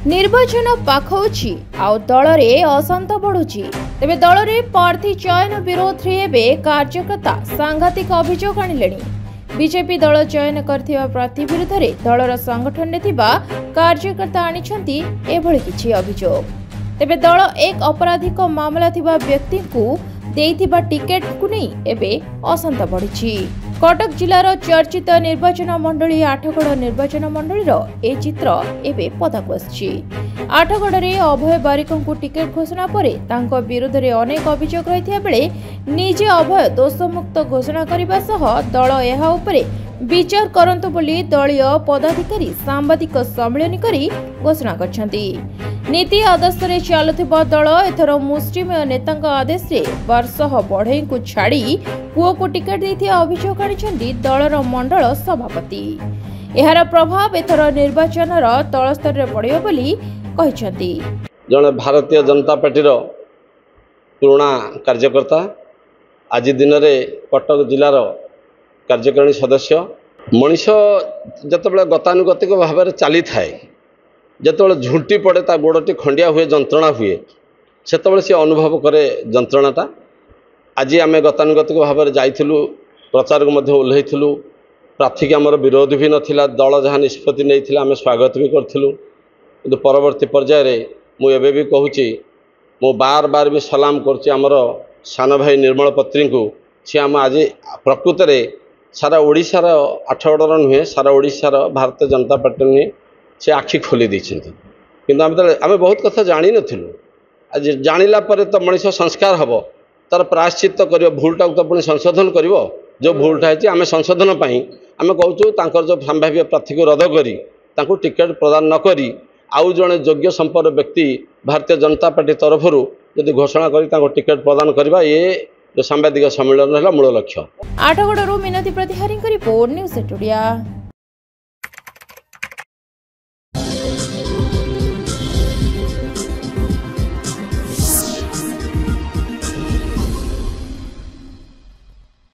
निर्वाचन पाखौछि आउ दलरे असंत बढ़ुछि तेबे दलरे प्रार्थी चयन विरोध रे एबे कार्यकर्ता सांघातिक अभियोग आनिलेनी। बीजेपी दल चयन करथिबा प्रार्थी विरुद्ध रे दलर संगठन ने थिबा कार्यकर्ता आनिछंती एभଳି किछि अभियोग। तेबे दल एक अपराधिक मामला थिबा व्यक्ति को देइथिबा टिकेट को नै एबे असंत बढ़िछि। कटक जिलार चर्चित निर्वाचन मंडली आठगड़ निर्वाचन मंडलीर ए चित्र एबे पदाक आछि। आठगड़ रे अभय बारिक को टिकेट घोषणा परे तांको विरोध रे अनेक अभियोग रहिथिया बेले निजे अभय दोषमुक्त घोषणा करिबा सह दल एहा उपरे विचार करंतु बोली दलीय पदाधिकारी सांबादिक सम्मेलन करी घोषणा करछंती। नीति आदर्श रे चलुथिबा दल एथर मुस्लिम नेतांक आदेश रे वर्षह बढ़ई को छाड़ी पुओ को टिकेट दैथिया अभियोग आनिछंती दलर मंडल सभापति। एहार प्रभाव एथर निर्वाचन तल स्तर रे पड़ियो बोली कहिसंती। जने भारतीय जनता पार्टी रो पुराना कार्यकर्ता आज दिन रे कटक जिलार कार्यकारिणी सदस्य मनीष जतबे गतानुगतिक भाव में चली थाए जतबे झुंटी पड़े ता गोड़टी खंडिया हुए जंत्रणा हुए सेतबे से अनुभव करे जंत्रणाटा। आज आम गतानुगतिक भाव में जाइलु प्रचार को मध्य ओह्लैलु प्रार्थी के आमर विरोध भी नाला दल जहाँ निष्पत्ति नहीं आम स्वागत भी करूँ कि परवर्ती पर्यायर मुझे भी कहूँ मु बार बार भी सलाम करमर सान भाई निर्मल पत्री को सी आम आज प्रकृत में सारा ओडिशार आठगड़ नुहे सारा ओडिशार भारतीय जनता पार्टी नुहे से आखि खोली देते कि आम बहुत कथा जानी नथिलु। आज जानिला परे तो मनीष संस्कार हम तार प्रायश्चित कर भूलटा तो पुणी संशोधन कर जो भूलटा है आम संशोधन पर आम कहूँ जो संभाव्य प्रार्थी को रद्द करी टिकेट प्रदान नक आउ जड़े योग्य संपन्न व्यक्ति भारतीय जनता पार्टी तरफ जदि घोषणा कर टिकेट प्रदान करवा ये जो सांबादिक सम्मेलन है मूल लक्ष्य। आठगड़ू मिनती प्रतिहारी रिपोर्ट न्यूज़ 8 ओडिया।